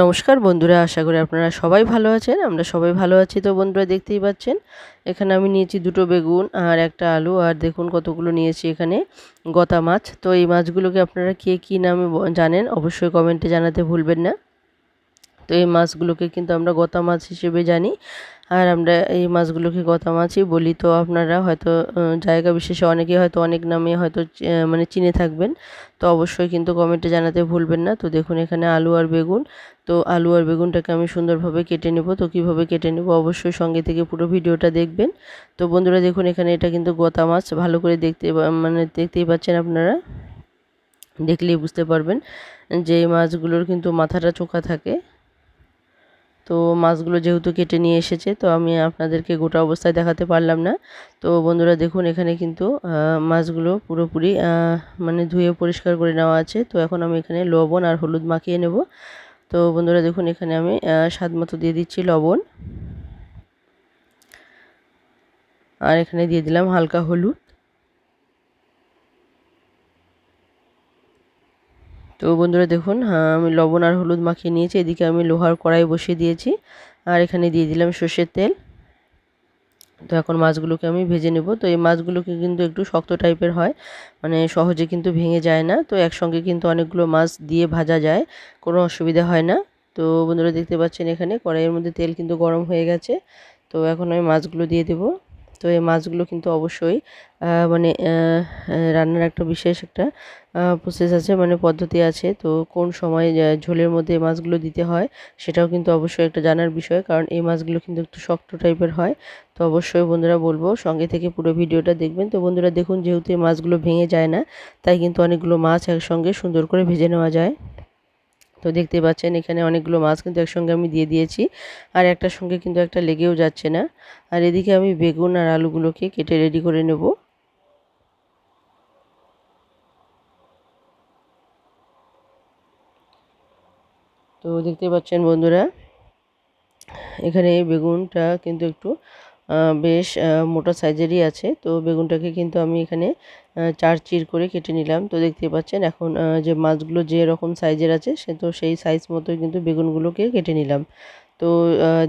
নমস্কার বন্ধুরা, আশা করি আপনারা সবাই ভালো আছেন। আমরা সবাই ভালো আছি। তো বন্ধুরা দেখতেই পাচ্ছেন এখানে আমি নিয়েছি 2টো বেগুন আর একটা আলু, আর দেখুন কতগুলো নিয়েছি এখানে গতা মাছ। তো এই মাছগুলোকে আপনারা কে কী নামে জানেন অবশ্যই কমেন্টে জানাতে ভুলবেন না। তো এই মাছগুলোকে কিন্তু আমরা গতা মাছ হিসেবে জানি, আর আমরা এই মাছগুলোকে গতা মাছই বলি। তো আপনারা হয়তো জায়গা বিশেষে অনেকে হয়তো অনেক নামে হয়তো মানে চিনে থাকবেন। তো অবশ্যই কিন্তু কমেন্টে জানাতে ভুলবেন না। তো দেখুন এখানে আলু আর বেগুন, তো আলু আর বেগুনটাকে আমি সুন্দরভাবে কেটে নেব। তো কীভাবে কেটে নেব অবশ্যই সঙ্গে থেকে পুরো ভিডিওটা দেখবেন। তো বন্ধুরা দেখুন এখানে এটা কিন্তু গতা মাছ, ভালো করে মানে দেখতেই পাচ্ছেন আপনারা, দেখলেই বুঝতে পারবেন যে এই মাছগুলোর কিন্তু মাথাটা চোখা থাকে। তো মাছগুলো যেহেতু কেটে নিয়ে এসেছে, তো আমি আপনাদেরকে গোটা অবস্থায় দেখাতে পারলাম না। তো বন্ধুরা দেখুন এখানে কিন্তু মাছগুলো পুরোপুরি মানে ধুয়ে পরিষ্কার করে নেওয়া আছে। তো এখন আমি এখানে লবণ আর হলুদ মাখিয়ে নেব। তো বন্ধুরা দেখুন এখানে আমি স্বাদ মতো দিয়ে দিচ্ছি লবণ, আর এখানে দিয়ে দিলাম হালকা হলুদ। তো বন্ধুরা দেখুন আমি লবণ আর হলুদ মাখিয়ে নিয়েছি। এদিকে আমি লোহার কড়াই বসিয়ে দিয়েছি, আর এখানে দিয়ে দিলাম সর্ষের তেল। তো এখন মাছগুলোকে আমি ভেজে নেব। তো এই মাছগুলোকে কিন্তু একটু শক্ত টাইপের হয়, মানে সহজে কিন্তু ভেঙে যায় না। তো একসঙ্গে কিন্তু অনেকগুলো মাছ দিয়ে ভাজা যায়, কোনো অসুবিধা হয় না। তো বন্ধুরা দেখতে পাচ্ছেন এখানে কড়াইয়ের মধ্যে তেল কিন্তু গরম হয়ে গেছে। তো এখন আমি মাছগুলো দিয়ে দেব। তো এই মাছগুলো কিন্তু অবশ্যই মানে রান্নার একটা বিশেষ একটা প্রসেস আছে, মানে পদ্ধতি আছে। তো কোন সময় ঝোলের মধ্যে এই মাছগুলো দিতে হয় সেটাও কিন্তু অবশ্যই একটা জানার বিষয়, কারণ এই মাছগুলো কিন্তু একটু শক্ত টাইপের হয়। তো অবশ্যই বন্ধুরা বলবো সঙ্গে থেকে পুরো ভিডিওটা দেখবেন। তো বন্ধুরা দেখুন যেহেতু এই মাছগুলো ভেঙে যায় না, তাই কিন্তু অনেকগুলো মাছ একসঙ্গে সুন্দর করে ভেজে নেওয়া যায়। তো দেখতে পাচ্ছেন এখানে অনেকগুলো মাছ কিন্তু একসঙ্গে আমি দিয়ে দিয়েছি, আর একটার সঙ্গে কিন্তু একটা লেগেও যাচ্ছে না। আর এদিকে আমি বেগুন আর আলুগুলোকে কেটে রেডি করে নেব। তো দেখতে পাচ্ছেন বন্ধুরা এখানে বেগুনটা কিন্তু একটু বেশ মোটা সাইজেরই আছে। তো বেগুনটাকে কিন্তু আমি এখানে চার চির করে কেটে নিলাম। তো দেখতে পাচ্ছেন এখন যে মাছগুলো যে রকম সাইজের আছে সে তো সেই সাইজ মতোই কিন্তু বেগুনগুলোকে কেটে নিলাম। তো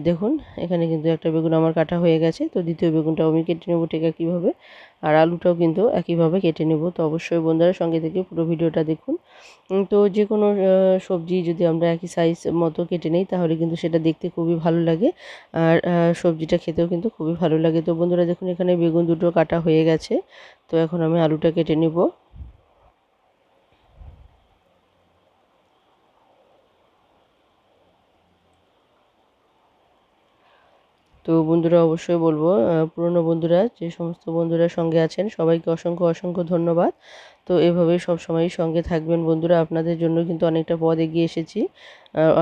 দেখুন এখানে কিন্তু একটা বেগুন আমার কাটা হয়ে গেছে। তো দ্বিতীয় বেগুনটাও আমি কেটে নেব ঠিক একইভাবে, আর আলুটাও কিন্তু একইভাবে কেটে নেব। তো অবশ্যই বন্ধুরা সঙ্গে থেকে পুরো ভিডিওটা দেখুন। তো যেকোনো সবজি যদি আমরা একই সাইজ মতো কেটে নিই তাহলে কিন্তু সেটা দেখতে খুবই ভালো লাগে, আর সবজিটা খেতেও কিন্তু খুবই ভালো লাগে। তো বন্ধুরা দেখুন এখানে বেগুন দুটো কাটা হয়ে গেছে। তো এখন আমি আলুটা কেটে নেব। তো বন্ধুরা অবশ্যই বলবো পুরনো বন্ধুরা যে সমস্ত বন্ধুরা সঙ্গে আছেন সবাইকে অসংখ্য অসংখ্য ধন্যবাদ। তো এভাবেই সবসময়ই সঙ্গে থাকবেন বন্ধুরা, আপনাদের জন্য কিন্তু অনেকটা পথ এগিয়ে এসেছি।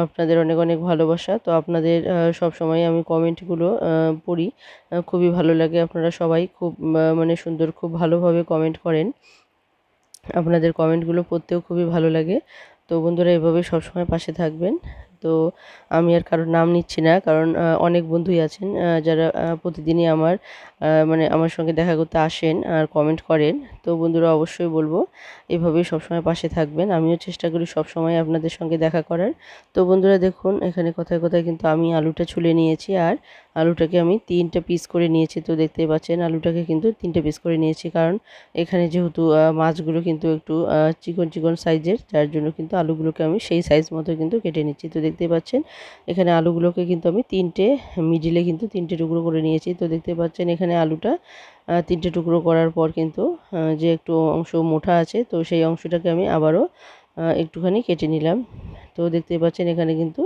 আপনাদের অনেক অনেক ভালোবাসা। তো আপনাদের সবসময় আমি কমেন্টগুলো পড়ি, খুবই ভালো লাগে। আপনারা সবাই খুব মানে সুন্দর খুব ভালোভাবে কমেন্ট করেন। আপনাদের কমেন্টগুলো পড়তেও খুবই ভালো লাগে। তো বন্ধুরা এভাবে সবসময় পাশে থাকবেন। তো আমি আর কারোর নাম নিচ্ছি না, কারণ অনেক বন্ধুই আছেন যারা প্রতিদিনই মানে আমার সঙ্গে দেখা করতে আসেন আর কমেন্ট করেন। তো বন্ধুরা অবশ্যই বলবো এভাবেই সবসময় পাশে থাকবেন। আমিও চেষ্টা করি সবসময় আপনাদের সঙ্গে দেখা করার। তো বন্ধুরা দেখুন এখানে কথায় কথায় কিন্তু আমি আলুটা ছুলে নিয়েছি, আর আলুটাকে আমি 3টে পিস করে নিয়েছি। তো দেখতেই পাচ্ছেন আলুটাকে কিন্তু 3টে পিস করে নিয়েছি, কারণ এখানে যেহেতু মাছগুলো কিন্তু একটু চিকন চিকন সাইজের, যার জন্য কিন্তু আলুগুলোকে আমি সেই সাইজ মতো কিন্তু কেটে নিচ্ছি। তো দেখতেই পাচ্ছেন এখানে আলুগুলোকে কিন্তু আমি মিডিলে কিন্তু 3টে টুকরো করে নিয়েছি। তো দেখতে পাচ্ছেন এখানে আলুটা 3টে টুকরো করার পর কিন্তু যে একটু অংশ মোটা আছে, তো সেই অংশটাকে আমি আবারও একটুখানি কেটে নিলাম। তো দেখতেই পাচ্ছেন এখানে কিন্তু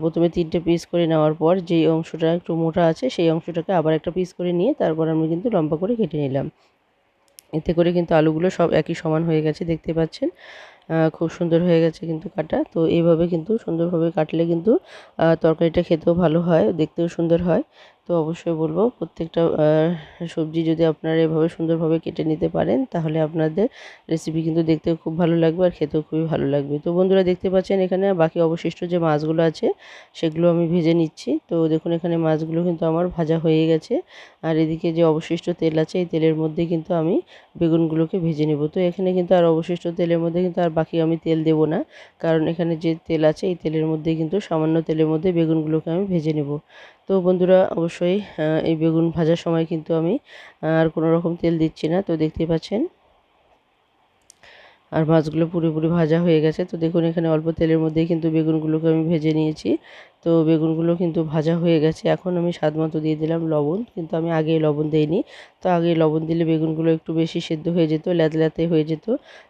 প্রথমে 3টে পিস করে নেওয়ার পর যেই অংশটা একটু মোটা আছে সেই অংশটাকে আবার একটা পিস করে নিয়ে তারপর আমি কিন্তু লম্বা করে কেটে নিলাম। এতে করে কিন্তু আলুগুলো সব একই সমান হয়ে গেছে, দেখতে পাচ্ছেন খুব সুন্দর হয়ে গেছে কিন্তু কাটা। তো এইভাবে কিন্তু সুন্দরভাবে কাটলে কিন্তু তরকারিটা খেতেও ভালো হয়, দেখতেও সুন্দর হয়। তো অবশ্যই বলবো প্রত্যেকটা সবজি যদি আপনারা এভাবে সুন্দরভাবে কেটে নিতে পারেন তাহলে আপনাদের রেসিপি কিন্তু দেখতেও খুব ভালো লাগবে আর খেতেও খুবই ভালো লাগবে। তো বন্ধুরা দেখতে পাচ্ছেন এখানে বাকি অবশিষ্ট যে মাছগুলো আছে সেগুলো আমি ভেজে নিচ্ছি। তো দেখুন এখানে মাছগুলো কিন্তু আমার ভাজা হয়ে গেছে আর এদিকে যে অবশিষ্ট তেল আছে এই তেলের মধ্যে কিন্তু আমি বেগুনগুলোকে ভেজে নেব। তো এখানে কিন্তু আর অবশিষ্ট তেলের মধ্যে কিন্তু আর বাকি আমি তেল দেব না, কারণ এখানে যে তেল আছে এই তেলের মধ্যে কিন্তু সামান্য তেলের মধ্যে বেগুনগুলোকে আমি ভেজে নেব। তো বন্ধুরা অবশ্যই এই বেগুন ভাজার সময় কিন্তু আমি আর কোনো রকম তেল দিচ্ছি না। তো দেখতেই পাচ্ছেন আর মাছগুলো পুরোপুরি ভাজা হয়ে গেছে। তো দেখুন এখানে অল্প তেলের মধ্যেই কিন্তু বেগুনগুলোকে আমি ভেজে নিয়েছি। তো বেগুনগুলো কিন্তু ভাজা হয়ে গেছে। এখন আমি স্বাদ মতো দিয়ে দিলাম লবণ, কিন্তু আমি আগেই লবণ দেইনি। তো আগে লবণ দিলে বেগুনগুলো একটু বেশি সেদ্ধ হয়ে যেত, ল্যাদল্যাতে হয়ে যেত।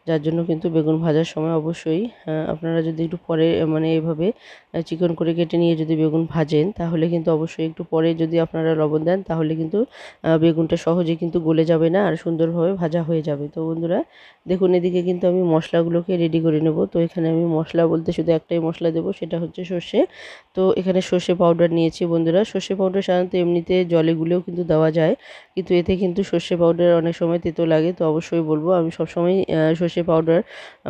যার জন্য কিন্তু বেগুন ভাজার সময় অবশ্যই আপনারা যদি একটু পরে মানে এভাবে চিকন করে কেটে নিয়ে যদি বেগুন ভাজেন তাহলে কিন্তু অবশ্যই একটু পরে যদি আপনারা লবণ দেন তাহলে কিন্তু বেগুনটা সহজে কিন্তু গলে যাবে না আর সুন্দরভাবে ভাজা হয়ে যাবে। তো বন্ধুরা দেখুন এদিকে কিন্তু আমি মশলাগুলোকে রেডি করে নেব। তো এখানে আমি মশলা বলতে শুধু একটাই মশলা দেবো, সেটা হচ্ছে সর্ষে। তো এখানে সর্ষে পাউডার নিয়েছি বন্ধুরা। সর্ষে পাউডার সাধারণত এমনিতে জলে গুলেও কিন্তু দেওয়া যায়, কিন্তু এতে কিন্তু সর্ষে পাউডার অনেক সময় তেতো লাগে। তো অবশ্যই বলবো আমি সবসময় সর্ষে পাউডার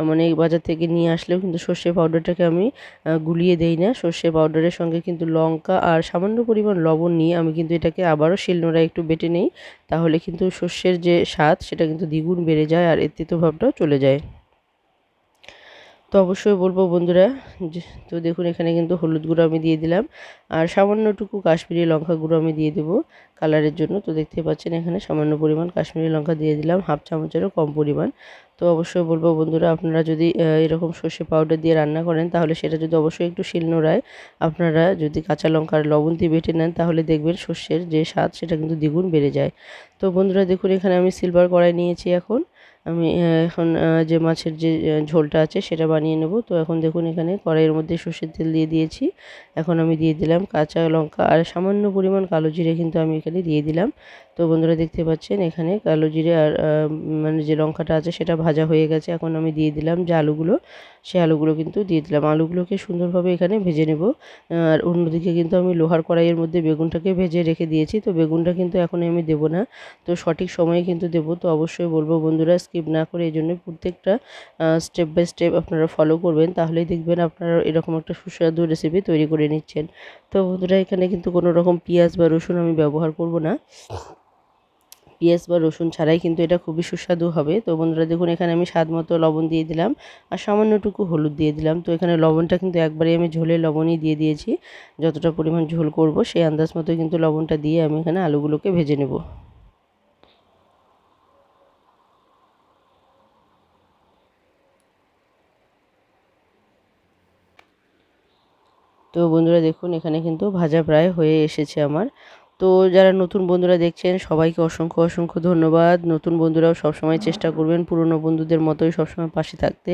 মানে বাজার থেকে নিয়ে আসলেও কিন্তু সর্ষে পাউডারটাকে আমি গুলিয়ে দেই না। সর্ষে পাউডারের সঙ্গে কিন্তু লঙ্কা আর সামান্য পরিমাণ লবণ নিয়ে আমি কিন্তু এটাকে আবারও শিলনোড়ায় একটু বেটে নেই। তাহলে কিন্তু সর্ষের যে স্বাদ সেটা কিন্তু দ্বিগুণ বেড়ে যায় আর এর তিতো ভাবটাও চলে যায়। তো অবশ্যই বলবো বন্ধুরা যে তো দেখুন এখানে কিন্তু হলুদ গুঁড়ো আমি দিয়ে দিলাম আর সামান্যটুকু কাশ্মীরি লঙ্কা গুঁড়ো আমি দিয়ে দেবো কালারের জন্য। তো দেখতে পাচ্ছেন এখানে সামান্য পরিমাণ কাশ্মীরি লঙ্কা দিয়ে দিলাম, হাফ চামচেরও কম পরিমাণ। তো অবশ্যই বলবো বন্ধুরা আপনারা যদি এরকম সর্ষে পাউডার দিয়ে রান্না করেন তাহলে সেটা যদি অবশ্যই একটু শিলনোড়ায় আপনারা যদি কাঁচা লঙ্কা আর লবণ দিয়ে বেটে নেন তাহলে দেখবেন সর্ষের যে স্বাদ সেটা কিন্তু দ্বিগুণ বেড়ে যায়। তো বন্ধুরা দেখুন এখানে আমি সিলভার কড়াই নিয়েছি। আমি এখন যে মাছের যে ঝোলটা আছে সেটা বানিয়ে নেব। তো এখন দেখুন এখানে কড়াইয়ের মধ্যে সর্ষের তেল দিয়ে দিয়েছি। এখন আমি দিয়ে দিলাম কাঁচা লঙ্কা আর সামান্য পরিমাণ কালো জিরে কিন্তু আমি এখানে দিয়ে দিলাম। তো বন্ধুরা দেখতে পাচ্ছেন এখানে কালো জিরে আর মানে যে লঙ্কাটা আছে সেটা ভাজা হয়ে গেছে। এখন আমি দিয়ে দিলাম যে আলুগুলো, সেই আলুগুলো কিন্তু দিয়ে দিলাম। আলুগুলোকে সুন্দরভাবে এখানে ভেজে নেব। আর অন্যদিকে কিন্তু আমি লোহার কড়াইয়ের মধ্যে বেগুনটাকে ভেজে রেখে দিয়েছি। তো বেগুনটা কিন্তু এখন আমি দেবো না, তো সঠিক সময়ে কিন্তু দেবো। তো অবশ্যই বলবো বন্ধুরা স্কিপ না করে এই জন্য প্রত্যেকটা স্টেপ বাই স্টেপ আপনারা ফলো করবেন, তাহলেই দেখবেন আপনারা এরকম একটা সুস্বাদু রেসিপি তৈরি করে নিচ্ছেন। তো বন্ধুরা এখানে কিন্তু কোনো রকম পেঁয়াজ বা রসুন আমি ব্যবহার করব না। পেঁয়াজ বা রসুন ছাড়াই কিন্তু এটা খুবই সুস্বাদু হবে। তো বন্ধুরা দেখুন এখানে আমি স্বাদ মতো লবণ দিয়ে দিলাম আর সামান্যটুকু হলুদ দিয়ে দিলাম। তো এখানে লবণটা কিন্তু একবারে আমি ঝোলের লবণই দিয়ে দিয়েছি, যতটা পরিমাণ ঝোল করব সেই আন্দাজ মতো কিন্তু লবণটা দিয়ে আমি এখানে আলুগুলোকে ভেজে নেব। তো বন্ধুরা দেখুন এখানে কিন্তু ভাজা প্রায় হয়ে এসেছে আমার। তো যারা নতুন বন্ধুরা দেখছেন সবাইকে অসংখ্য অসংখ্য ধন্যবাদ। নতুন বন্ধুরাও সবসময় চেষ্টা করবেন পুরনো বন্ধুদের মতোই সবসময় পাশে থাকতে।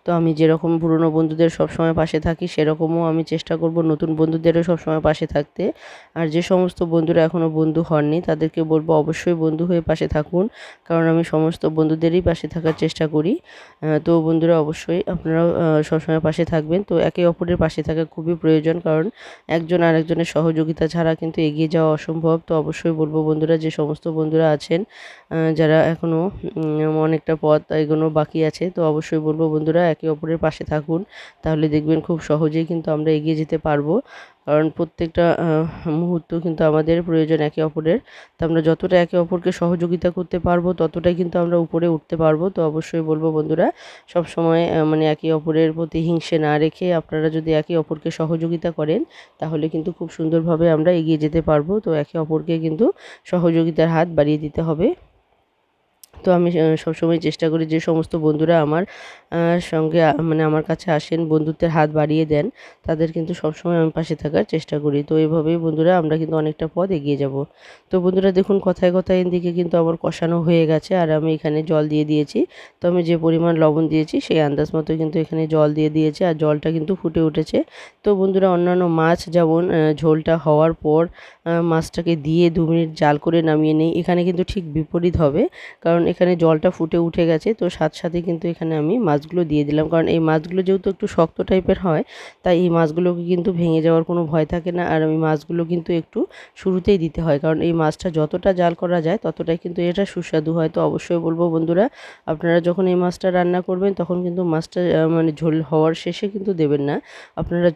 তো আমি যেরকম পুরনো বন্ধুদের সবসময় পাশে থাকি সেরকমও আমি চেষ্টা করব নতুন বন্ধুদেরও সবসময় পাশে থাকতে। আর যে সমস্ত বন্ধুরা এখনও বন্ধু হননি তাদেরকে বলবো অবশ্যই বন্ধু হয়ে পাশে থাকুন, কারণ আমি সমস্ত বন্ধুদেরই পাশে থাকার চেষ্টা করি। তো বন্ধুরা অবশ্যই আপনারাও সবসময় পাশে থাকবেন। তো একে অপরের পাশে থাকা খুবই প্রয়োজন, কারণ একজন আরেকজনের সহযোগিতা ছাড়া কিন্তু এগিয়ে যাওয়া অসম্ভব। তো অবশ্যই বলবো বন্ধুরা যে সমস্ত বন্ধুরা আছেন যারা এখনও অনেকটা পথ এগোনো বাকি আছে, তো অবশ্যই বলবো বন্ধুরা একে অপরের পাশে থাকুন, তাহলে দেখবেন খুব সহজেই কিন্তু আমরা এগিয়ে যেতে পারবো। কারণ প্রত্যেকটা মুহূর্ত কিন্তু আমাদের প্রয়োজন একে অপরের। তো আমরা যতটা একে অপরকে সহযোগিতা করতে পারবো ততটাই কিন্তু আমরা উপরে উঠতে পারবো। তো অবশ্যই বলবো বন্ধুরা সব সময় মানে একে অপরের প্রতি হিংসে না রেখে আপনারা যদি একে অপরকে সহযোগিতা করেন তাহলে কিন্তু খুব সুন্দরভাবে আমরা এগিয়ে যেতে পারবো। তো একে অপরকে কিন্তু সহযোগিতার হাত বাড়িয়ে দিতে হবে। তো আমি সবসময় চেষ্টা করি যে সমস্ত বন্ধুরা আমার সঙ্গে মানে আমার কাছে আসেন বন্ধুত্বের হাত বাড়িয়ে দেন তাদের কিন্তু সবসময় আমি পাশে থাকার চেষ্টা করি। তো এইভাবেই বন্ধুরা আমরা কিন্তু অনেকটা পথ এগিয়ে যাব। তো বন্ধুরা দেখুন কথায় কথায় এদিকে কিন্তু আমার কষানো হয়ে গেছে আর আমি এখানে জল দিয়ে দিয়েছি। তো আমি যে পরিমাণ লবণ দিয়েছি সেই আন্দাজ মতো কিন্তু এখানে জল দিয়ে দিয়েছি আর জলটা কিন্তু ফুটে উঠেছে। তো বন্ধুরা অন্যান্য মাছ যেমন ঝোলটা হওয়ার পর মাছটাকে দিয়ে 2 মিনিট জাল করে নামিয়ে নেই, এখানে কিন্তু ঠিক বিপরীত হবে। কারণ এখানে জলটা ফুটে উঠে গেছে, তো সাথে সাথে কিন্তু এখানে আমি মাছগুলো দিয়ে দিলাম, কারণ এই মাছগুলো যেহেতু একটু শক্ত টাইপের হয় তাই এই মাছগুলোকে কিন্তু ভেঙে যাওয়ার কোনো ভয় থাকে না। আর এই মাছগুলো কিন্তু একটু শুরুতেই দিতে হয়, কারণ এই মাছটা যতটা জাল করা যায় ততটাই কিন্তু এটা সুস্বাদু হয়। তো অবশ্যই বলবো বন্ধুরা, আপনারা যখন এই মাছটা রান্না করবেন তখন কিন্তু মাছটা মানে ঝোল হওয়ার শেষে কিন্তু দেবেন না, আপনারা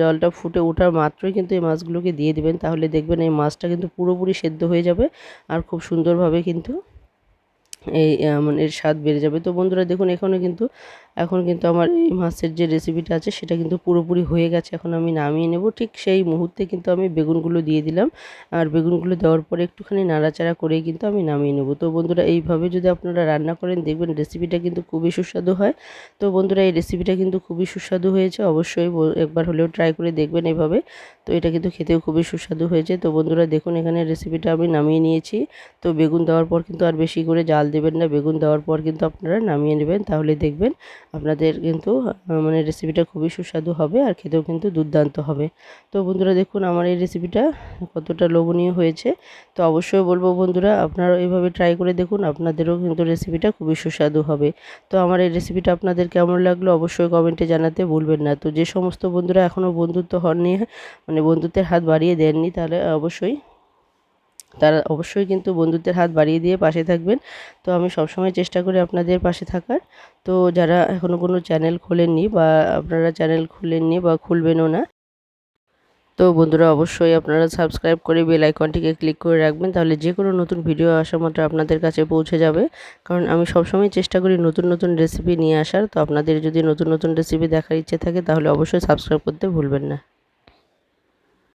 জলটা ফুটে ওঠার মাত্রই কিন্তু এই মাছগুলোকে দিয়ে দিবেন, তাহলে দেখবেন এই মাছটা কিন্তু পুরোপুরি সেদ্ধ হয়ে যাবে আর খুব সুন্দরভাবে কিন্তু এই মানে এর স্বাদ বেড়ে যাবে। তো বন্ধুরা দেখুন এখন কিন্তু আমার এই মাছের যে রেসিপিটা আছে সেটা কিন্তু পুরোপুরি হয়ে গেছে। এখন আমি নামিয়ে নেব। ঠিক সেই মুহূর্তে কিন্তু আমি বেগুনগুলো দিয়ে দিলাম, আর বেগুনগুলো দেওয়ার পরে একটুখানি নাড়াচাড়া করেই কিন্তু আমি নামিয়ে নেব। তো বন্ধুরা এইভাবে যদি আপনারা রান্না করেন দেখবেন রেসিপিটা কিন্তু খুবই সুস্বাদু হয়। তো বন্ধুরা এই রেসিপিটা কিন্তু খুবই সুস্বাদু হয়েছে, অবশ্যই একবার হলেও ট্রাই করে দেখবেন এভাবে। তো এটা কিন্তু খেতেও খুবই সুস্বাদু হয়েছে। তো বন্ধুরা দেখুন এখানে রেসিপিটা আমি নামিয়ে নিয়েছি। তো বেগুন দেওয়ার পর কিন্তু আর বেশি করে জাল দেবেন না, বেগুন দেওয়ার পর কিন্তু আপনারা নামিয়ে নেবেন, তাহলে দেখবেন আপনাদের কিন্তু মানে রেসিপিটা খুবই সুস্বাদু হবে আর খেতেও কিন্তু দুর্দান্ত হবে। তো বন্ধুরা দেখুন আমার এই রেসিপিটা কতটা লোভনীয় হয়েছে। তো অবশ্যই বলবো বন্ধুরা আপনারাও এইভাবে ট্রাই করে দেখুন, আপনাদেরও কিন্তু রেসিপিটা খুবই সুস্বাদু হবে। তো আমার এই রেসিপিটা আপনাদের কেমন লাগলো অবশ্যই কমেন্টে জানাতে ভুলবেন না। তো যে সমস্ত বন্ধুরা এখনও বন্ধুত্ব হননি, মানে বন্ধুত্বের হাত বাড়িয়ে দেননি, তারা অবশ্যই কিন্তু বন্ধুত্বের হাত বাড়িয়ে দিয়ে পাশে থাকবেন। তো আমি সবসময় চেষ্টা করি আপনাদের পাশে থাকার। তো যারা এখনও কোনো চ্যানেল খোলেননি বা আপনারা চ্যানেল খুলেননি বা খুলবেনও না, তো বন্ধুরা অবশ্যই আপনারা সাবস্ক্রাইব করে বেল আইকনটিকে ক্লিক করে রাখবেন, তাহলে যে কোনো নতুন ভিডিও আসা মাত্র আপনাদের কাছে পৌঁছে যাবে। কারণ আমি সবসময় চেষ্টা করি নতুন নতুন রেসিপি নিয়ে আসার। তো আপনাদের যদি নতুন নতুন রেসিপি দেখার ইচ্ছে থাকে তাহলে অবশ্যই সাবস্ক্রাইব করতে ভুলবেন না।